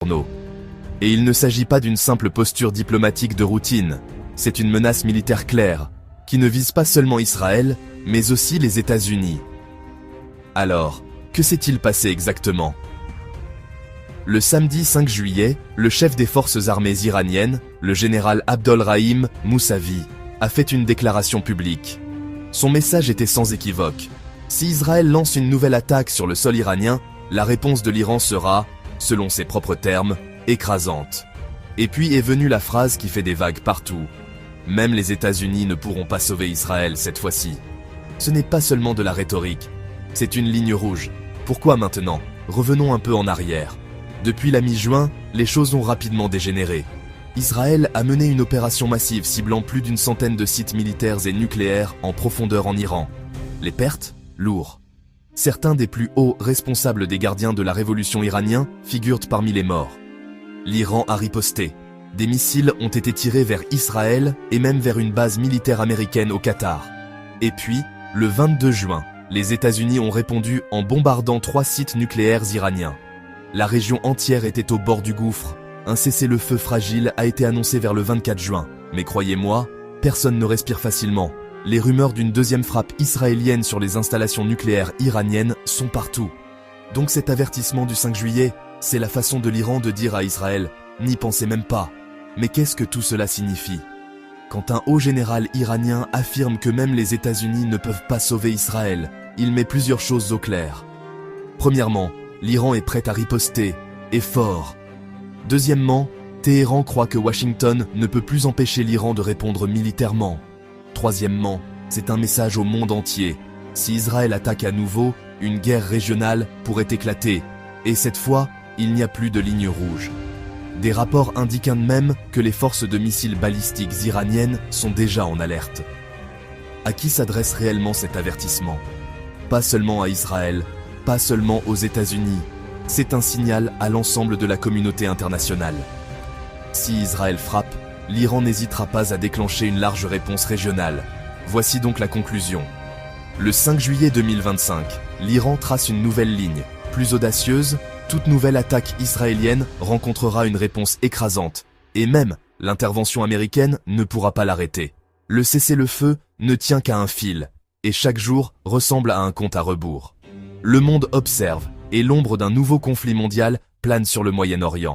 journaux. Et il ne s'agit pas d'une simple posture diplomatique de routine, c'est une menace militaire claire, qui ne vise pas seulement Israël, mais aussi les États-Unis. Alors, que s'est-il passé exactement? Le samedi 5 juillet, le chef des forces armées iraniennes, le général Abdolrahim Moussavi, a fait une déclaration publique. Son message était sans équivoque. Si Israël lance une nouvelle attaque sur le sol iranien, la réponse de l'Iran sera, selon ses propres termes, écrasante. Et puis est venue la phrase qui fait des vagues partout. Même les États-Unis ne pourront pas sauver Israël cette fois-ci. Ce n'est pas seulement de la rhétorique, c'est une ligne rouge. Pourquoi maintenant? Revenons un peu en arrière. Depuis la mi-juin, les choses ont rapidement dégénéré. Israël a mené une opération massive ciblant plus d'une centaine de sites militaires et nucléaires en profondeur en Iran. Les pertes? Lourds. Certains des plus hauts responsables des gardiens de la révolution iranienne figurent parmi les morts. L'Iran a riposté. Des missiles ont été tirés vers Israël et même vers une base militaire américaine au Qatar. Et puis, le 22 juin, les États-Unis ont répondu en bombardant 3 sites nucléaires iraniens. La région entière était au bord du gouffre. Un cessez-le-feu fragile a été annoncé vers le 24 juin. Mais croyez-moi, personne ne respire facilement. Les rumeurs d'une deuxième frappe israélienne sur les installations nucléaires iraniennes sont partout. Donc cet avertissement du 5 juillet, c'est la façon de l'Iran de dire à Israël « n'y pensez même pas ». Mais qu'est-ce que tout cela signifie? Quand un haut général iranien affirme que même les États-Unis ne peuvent pas sauver Israël, il met plusieurs choses au clair. Premièrement, l'Iran est prêt à riposter, et fort. Deuxièmement, Téhéran croit que Washington ne peut plus empêcher l'Iran de répondre militairement. Troisièmement, c'est un message au monde entier. Si Israël attaque à nouveau, une guerre régionale pourrait éclater. Et cette fois, il n'y a plus de ligne rouge. Des rapports indiquent même que les forces de missiles balistiques iraniennes sont déjà en alerte. À qui s'adresse réellement cet avertissement? Pas seulement à Israël, pas seulement aux États-Unis. C'est un signal à l'ensemble de la communauté internationale. Si Israël frappe, l'Iran n'hésitera pas à déclencher une large réponse régionale. Voici donc la conclusion. Le 5 juillet 2025, l'Iran trace une nouvelle ligne, plus audacieuse. Toute nouvelle attaque israélienne rencontrera une réponse écrasante, et même l'intervention américaine ne pourra pas l'arrêter. Le cessez-le-feu ne tient qu'à un fil, et chaque jour ressemble à un compte à rebours. Le monde observe, et l'ombre d'un nouveau conflit mondial plane sur le Moyen-Orient.